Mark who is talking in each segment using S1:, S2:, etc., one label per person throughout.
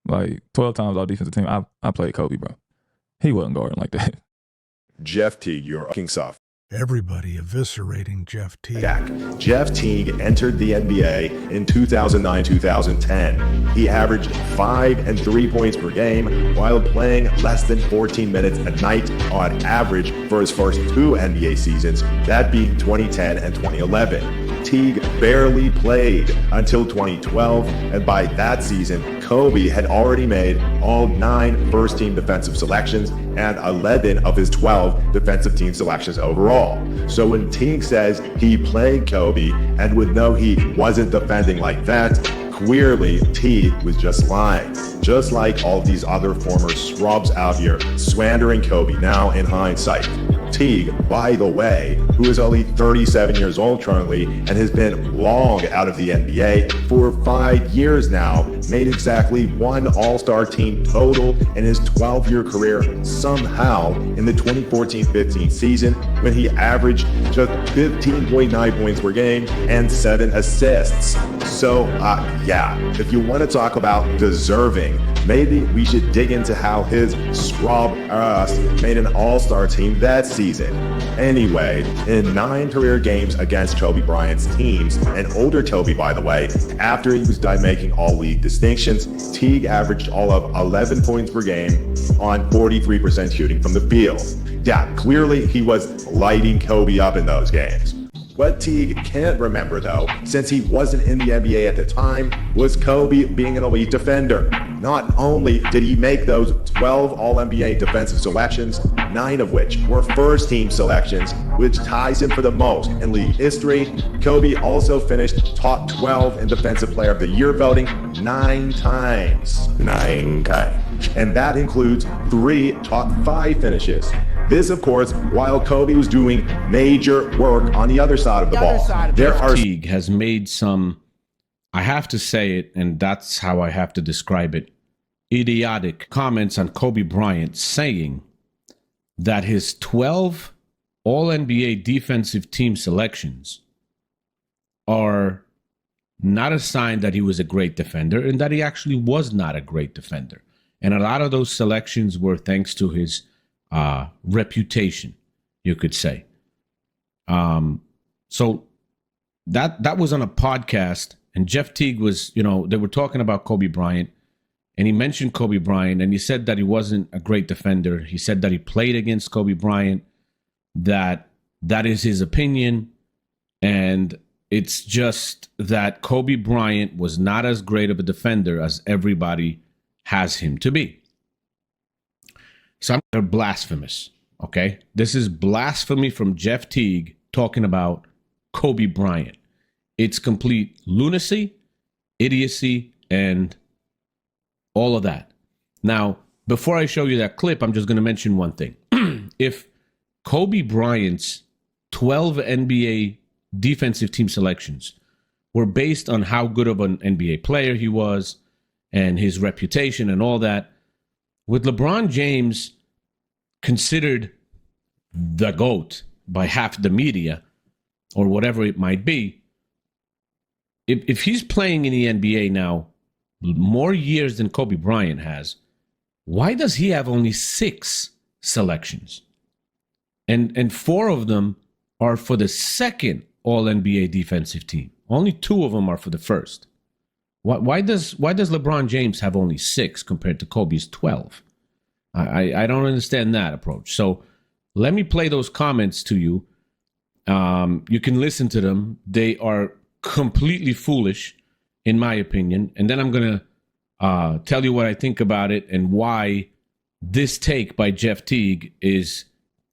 S1: Like 12 times all defensive team, I played Kobe, bro. He wasn't guarding like that.
S2: Jeff Teague, you're King Soft.
S3: Everybody eviscerating Jeff Teague.
S2: Jeff Teague entered the NBA in 2009-2010. He averaged 5 and 3 points per game while playing less than 14 minutes a night on average for his first 2 NBA seasons, that being 2010 and 2011. Teague barely played until 2012, and by that season, Kobe had already made all 9 first-team defensive selections and 11 of his 12 defensive team selections overall. So when Teague says he played Kobe and would know he wasn't defending like that, clearly Teague was just lying. Just like all these other former scrubs out here slandering Kobe now in hindsight. Teague, by the way, who is only 37 years old currently and has been long out of the NBA for 5 years now, made exactly 1 All-Star team total in his 12-year career somehow in the 2014-15 season when he averaged just 15.9 points per game and 7 assists. So, yeah, if you want to talk about deserving, maybe we should dig into how his scrub ass made an All-Star team that season. Anyway, in 9 career games against Kobe Bryant's teams, and older Kobe, by the way, after he was done making all-league distinctions, Teague averaged all of 11 points per game on 43% shooting from the field. Yeah, clearly he was lighting Kobe up in those games. What Teague can't remember, though, since he wasn't in the NBA at the time, was Kobe being an elite defender. Not only did he make those 12 All-NBA defensive selections, 9 of which were first-team selections, which ties him for the most in league history, Kobe also finished top 12 in Defensive Player of the Year voting 9 times. 9 times. And that includes 3 top 5 finishes. This, of course, while Kobe was doing major work on the other side of the ball.
S4: Teague has made some, I have to say it, and that's how I have to describe it, idiotic comments on Kobe Bryant, saying that his 12 All-NBA defensive team selections are not a sign that he was a great defender, and that he actually was not a great defender. And a lot of those selections were thanks to his reputation, you could say. So that was on a podcast, and Jeff Teague was, they were talking about Kobe Bryant, and he mentioned Kobe Bryant, and he said that he wasn't a great defender. He said that he played against Kobe Bryant, that is his opinion, and it's just that Kobe Bryant was not as great of a defender as everybody has him to be. So they're blasphemous, okay? This is blasphemy from Jeff Teague talking about Kobe Bryant. It's complete lunacy, idiocy, and all of that. Now, before I show you that clip, I'm just going to mention one thing. If Kobe Bryant's 12 NBA defensive team selections were based on how good of an NBA player he was and his reputation and all that, with LeBron James considered the GOAT by half the media or whatever it might be, if he's playing in the NBA now more years than Kobe Bryant has, why does he have only 6 selections? And 4 of them are for the second All-NBA defensive team. Only 2 of them are for the first. Why does LeBron James have only 6 compared to Kobe's 12? I don't understand that approach. So let me play those comments to you. You can listen to them. They are completely foolish, in my opinion. And then I'm going to tell you what I think about it and why this take by Jeff Teague is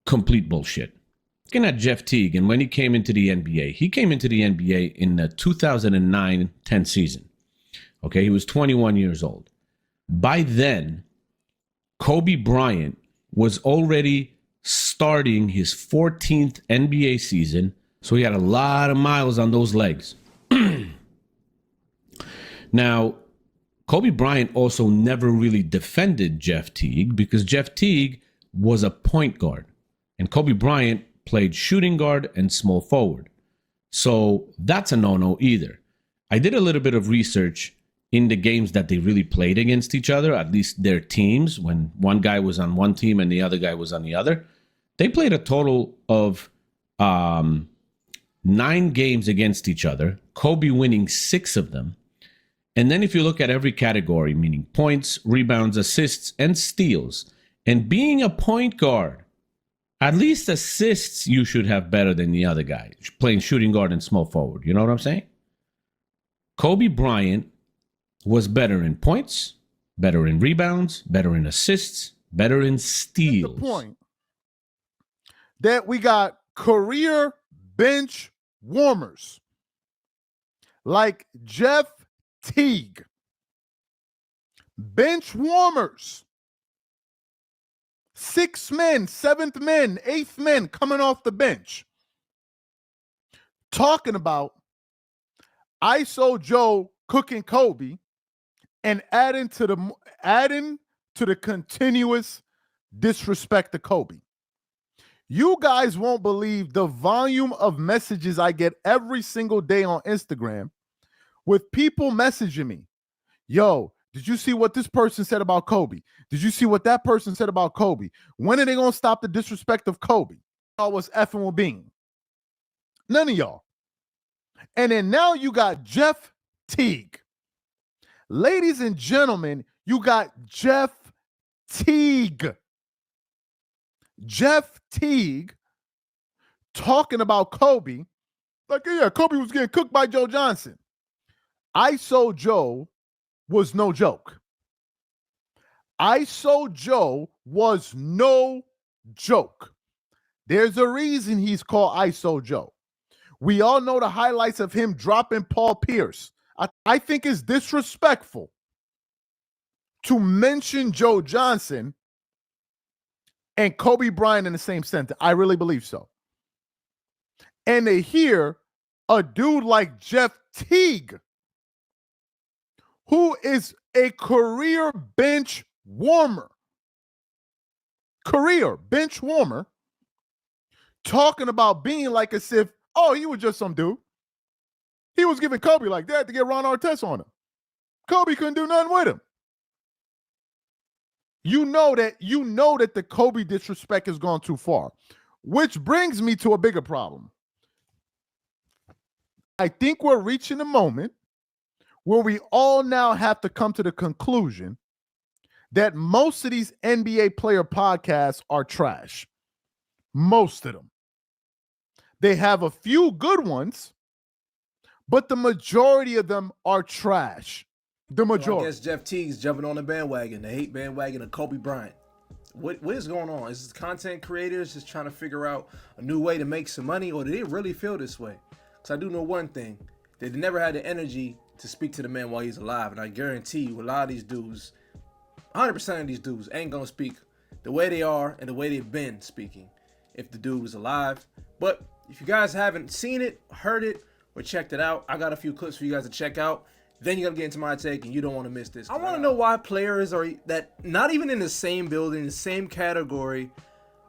S4: complete bullshit. Looking at Jeff Teague, and when he came into the NBA, he came into the NBA in the 2009-10 season. Okay, he was 21 years old. By then, Kobe Bryant was already starting his 14th NBA season, so he had a lot of miles on those legs. Now, Kobe Bryant also never really defended Jeff Teague because Jeff Teague was a point guard, and Kobe Bryant played shooting guard and small forward. So that's a no-no either. I did a little bit of research, in the games that they really played against each other, at least their teams, when one guy was on one team and the other guy was on the other, they played a total of 9 games against each other, Kobe winning 6 of them. And then if you look at every category, meaning points, rebounds, assists, and steals, and being a point guard, at least assists you should have better than the other guy, playing shooting guard and small forward. You know what I'm saying? Kobe Bryant was better in points, better in rebounds, better in assists, better in steals.
S5: The point that we got career bench warmers like Jeff Teague. Bench warmers. 6 men, 7th men, 8th men coming off the bench. Talking about ISO Joe cooking Kobe and adding to the continuous disrespect to Kobe. You guys won't believe the volume of messages I get every single day on Instagram with people messaging me. Yo, did you see what this person said about Kobe? Did you see what that person said about Kobe? When are they going to stop the disrespect of Kobe? I was effing with Bean. None of y'all. And then now you got Jeff Teague. Ladies and gentlemen, you got Jeff Teague. Jeff Teague talking about Kobe. Like, yeah, Kobe was getting cooked by Joe Johnson. ISO Joe was no joke. ISO Joe was no joke. There's a reason he's called ISO Joe. We all know the highlights of him dropping Paul Pierce. I think it's disrespectful to mention Joe Johnson and Kobe Bryant in the same sentence. I really believe so. And to hear a dude like Jeff Teague, who is a career bench warmer, talking about being like as if, oh, he was just some dude. He was giving Kobe like that to get Ron Artest on him. Kobe couldn't do nothing with him. You know that the Kobe disrespect has gone too far, which brings me to a bigger problem. I think we're reaching a moment where we all now have to come to the conclusion that most of these NBA player podcasts are trash. Most of them. They have a few good ones, but the majority of them are trash. The majority.
S6: Well, I guess Jeff Teague's jumping on the bandwagon, the hate bandwagon of Kobe Bryant. What is going on? Is this content creators just trying to figure out a new way to make some money, or do they really feel this way? Because I do know one thing. They never had the energy to speak to the man while he's alive. And I guarantee you, a lot of these dudes, 100% of these dudes ain't going to speak the way they are and the way they've been speaking if the dude was alive. But if you guys haven't seen it, heard it, or checked it out, I got a few clips for you guys to check out. Then you're going to get into my take, and you don't want to miss this. I want to know why players are that not even in the same building, the same category,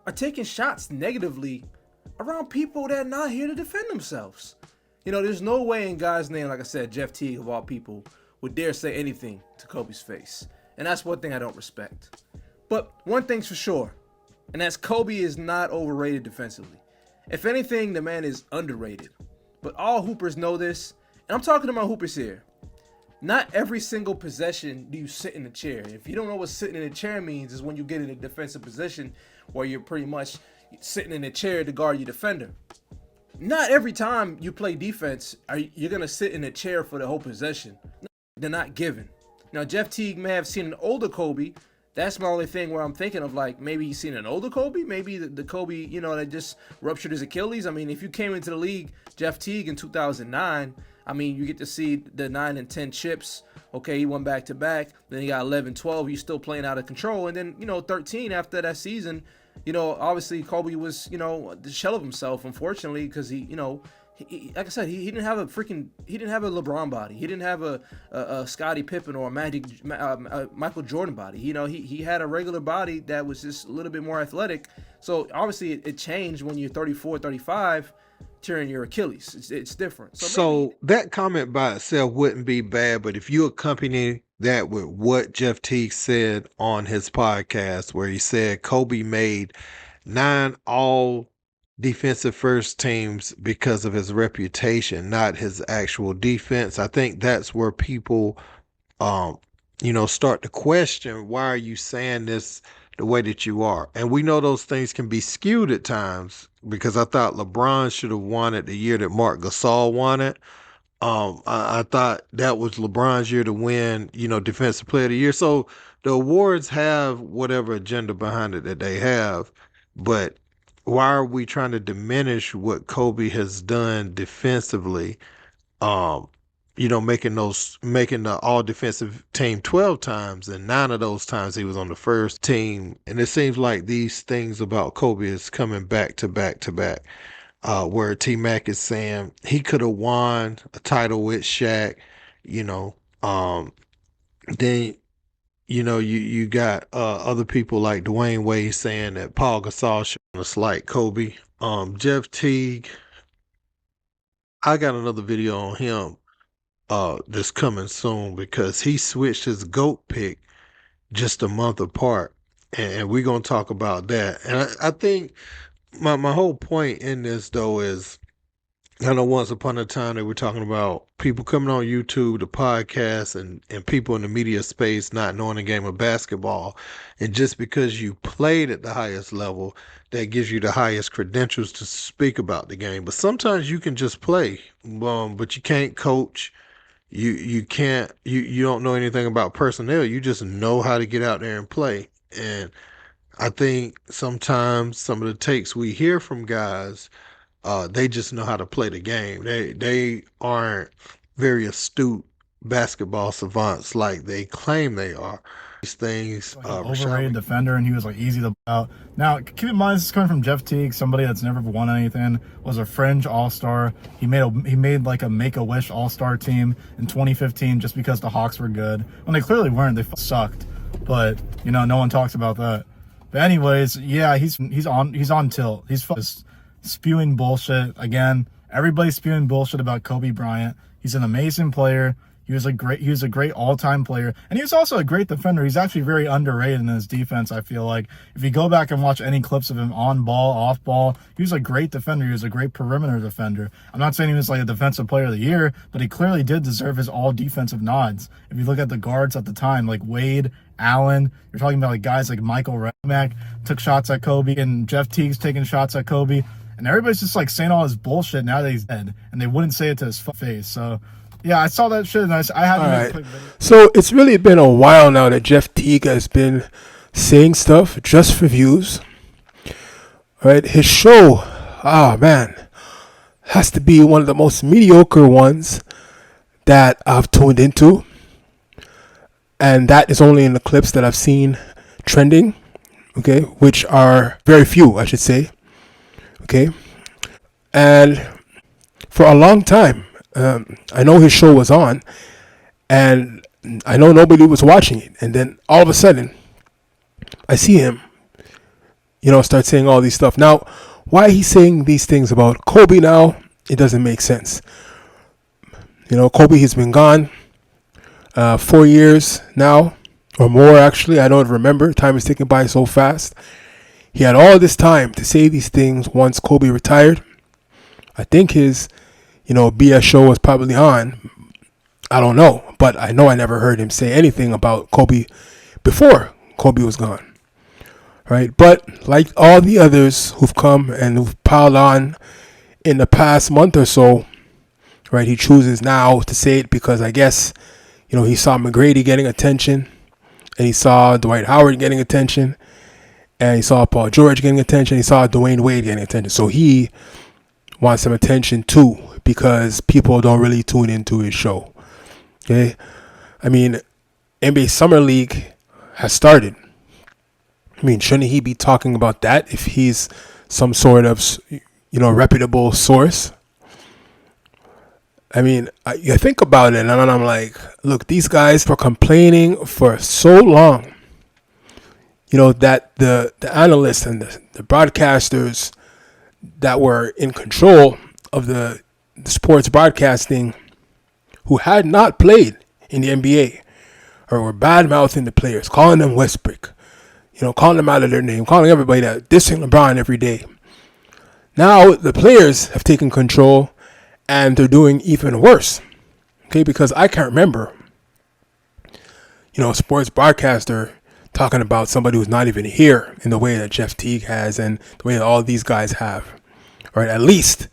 S6: are taking shots negatively around people that are not here to defend themselves. You know, there's no way in God's name, like I said, Jeff Teague of all people would dare say anything to Kobe's face. And that's one thing I don't respect. But one thing's for sure, and that's Kobe is not overrated defensively. If anything, the man is underrated. But all hoopers know this, and I'm talking to my hoopers here. Not every single possession do you sit in a chair. If you don't know what sitting in a chair means, is when you get in a defensive position where you're pretty much sitting in a chair to guard your defender. Not every time you play defense you're going to sit in a chair for the whole possession. They're not given. Now, Jeff Teague may have seen an older Kobe. That's my only thing where I'm thinking of, like, maybe he's seen an older Kobe. Maybe the Kobe, you know, that just ruptured his Achilles. I mean, if you came into the league, Jeff Teague, in 2009, I mean, you get to see the 9 and 10 chips. Okay, he went back-to-back. Then he got 11, 12. He's still playing out of control. And then, you know, 13 after that season, you know, obviously Kobe was, you know, the shell of himself, unfortunately, because he, you know, he, like I said, he didn't have a LeBron body. He didn't have a Scottie Pippen or a Michael Jordan body. You know, he had a regular body that was just a little bit more athletic. So obviously it changed when you're 34, 35. tearing your Achilles. It's different.
S7: So that comment by itself wouldn't be bad, but if you accompany that with what Jeff Teague said on his podcast, where he said Kobe made 9 all defensive first teams because of his reputation, not his actual defense, I think that's where people start to question, why are you saying this the way that you are? And we know those things can be skewed at times, because I thought LeBron should have won it the year that Marc Gasol won it. I thought that was LeBron's year to win, Defensive Player of the Year. So the awards have whatever agenda behind it that they have, but why are we trying to diminish what Kobe has done defensively? Making the all defensive team 12 times, and 9 of those times he was on the first team. And it seems like these things about Kobe is coming back to back to back. Where T-Mac is saying he could have won a title with Shaq, then you got other people like Dwayne Wade saying that Paul Gasol should have slight Kobe. Jeff Teague, I got another video on him that's coming soon, because he switched his GOAT pick just a month apart, and we're going to talk about that. And I think my whole point in this, though, is I know once upon a time they were talking about people coming on YouTube, the podcast, and people in the media space not knowing the game of basketball. And just because you played at the highest level, that gives you the highest credentials to speak about the game. But sometimes you can just play, but you can't coach. You can't, you don't know anything about personnel. You just know how to get out there and play. And I think sometimes some of the takes we hear from guys, they just know how to play the game. They aren't very astute basketball savants like they claim they are. These things,
S8: like overrated defender, and he was like easy to out. Now, keep in mind, this is coming from Jeff Teague, somebody that's never won anything, was a fringe all-star. He made like a Make-A-Wish all-star team in 2015 just because the Hawks were good. When they clearly weren't, they sucked. But no one talks about that. But anyways, yeah, he's on tilt. He's just spewing bullshit again. Everybody's spewing bullshit about Kobe Bryant. He's an amazing player. He was a great all-time player, and he was also a great defender. He's actually very underrated in his defense, I feel like. If you go back and watch any clips of him on ball, off ball, he was a great defender. He was a great perimeter defender. I'm not saying he was like a defensive player of the year, but he clearly did deserve his all defensive nods. If you look at the guards at the time, like Wade, Allen, you're talking about like guys like Michael Remack took shots at Kobe, and Jeff Teague's taking shots at Kobe, and everybody's just like saying all his bullshit now that he's dead, and they wouldn't say it to his face. So yeah, I saw that shit, and I had to make a quick video.
S9: So it's really been a while now that Jeff Teague has been saying stuff just for views. All right, his show, has to be one of the most mediocre ones that I've tuned into. And that is only in the clips that I've seen trending, okay, which are very few, I should say, okay. And for a long time, I know his show was on, and I know nobody was watching it. And then all of a sudden, I see him, start saying all these stuff. Now, why he's saying these things about Kobe now, it doesn't make sense. Kobe has been gone 4 years now, or more actually. I don't remember. Time is ticking by so fast. He had all this time to say these things once Kobe retired. I think his BS show was probably on. I don't know, but I know I never heard him say anything about Kobe before Kobe was gone. Right? But like all the others who've come and who've piled on in the past month or so, right, he chooses now to say it because I guess, he saw McGrady getting attention, and he saw Dwight Howard getting attention, and he saw Paul George getting attention, he saw Dwayne Wade getting attention. So he wants some attention too, because people don't really tune into his show. Okay, I mean, NBA Summer League has started. I mean, shouldn't he be talking about that if he's some sort of, reputable source? I mean, I think about it, and I'm like, look, these guys were complaining for so long, that the analysts and the broadcasters that were in control of the sports broadcasting who had not played in the NBA or were bad mouthing the players, calling them Westbrook, calling them out of their name, calling everybody that, dissing LeBron every day. Now the players have taken control and they're doing even worse. Okay, because I can't remember, a sports broadcaster talking about somebody who's not even here in the way that Jeff Teague has and the way that all these guys have. Right? At least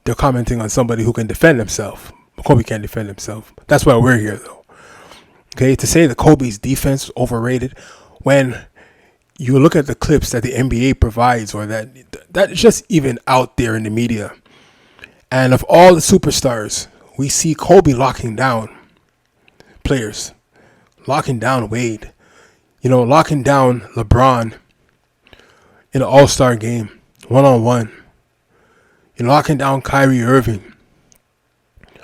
S9: they're commenting on somebody who can defend himself. Kobe can't defend himself. That's why we're here, though. Okay, to say that Kobe's defense was overrated when you look at the clips that the NBA provides or that's just even out there in the media. And of all the superstars, we see Kobe locking down players, locking down Wade, locking down LeBron in an all-star game, one-on-one, locking down Kyrie Irving.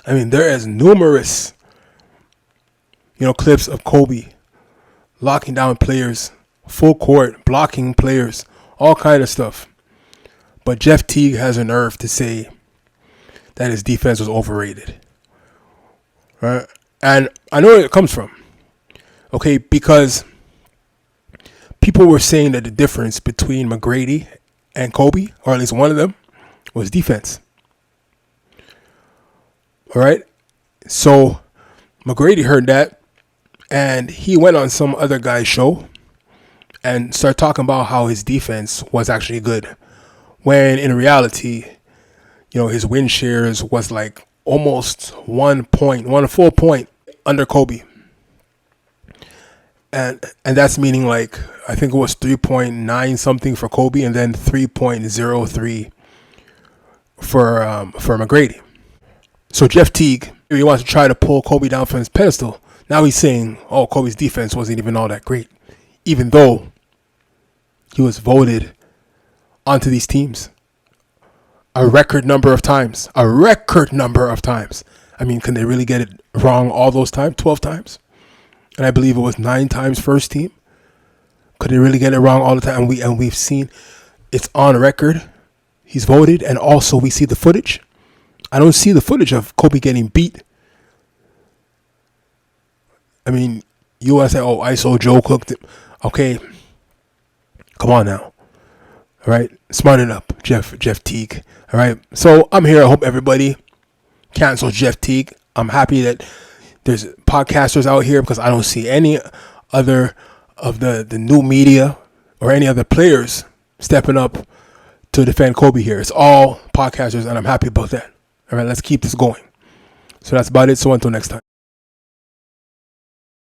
S9: I mean, there is numerous, clips of Kobe locking down players, full court, blocking players, all kind of stuff. But Jeff Teague has a nerve to say that his defense was overrated. Right? And I know where it comes from. Okay, because people were saying that the difference between McGrady and Kobe, or at least one of them, was defense. All right? So McGrady heard that, and he went on some other guy's show and started talking about how his defense was actually good. When in reality, his win shares was like almost 1 full point under Kobe. And that's meaning like, I think it was 3.9 something for Kobe and then 3.03 for McGrady. So Jeff Teague, he wants to try to pull Kobe down from his pedestal. Now he's saying, Kobe's defense wasn't even all that great, even though he was voted onto these teams a record number of times. I mean, can they really get it wrong all those times? 12 times? And I believe it was 9 times first team. Could they really get it wrong all the time? And we've seen it's on record. He's voted, and also we see the footage. I don't see the footage of Kobe getting beat. I mean, you want to say, ISO Joe cooked it. Okay. Come on now. All right. Smarten up, Jeff Teague. All right. So I'm here. I hope everybody cancels Jeff Teague. I'm happy that there's podcasters out here because I don't see any other of the new media or any other players stepping up to defend Kobe here. It's all podcasters, and I'm happy about that. All right. Let's keep this going. So that's about it. So until next time.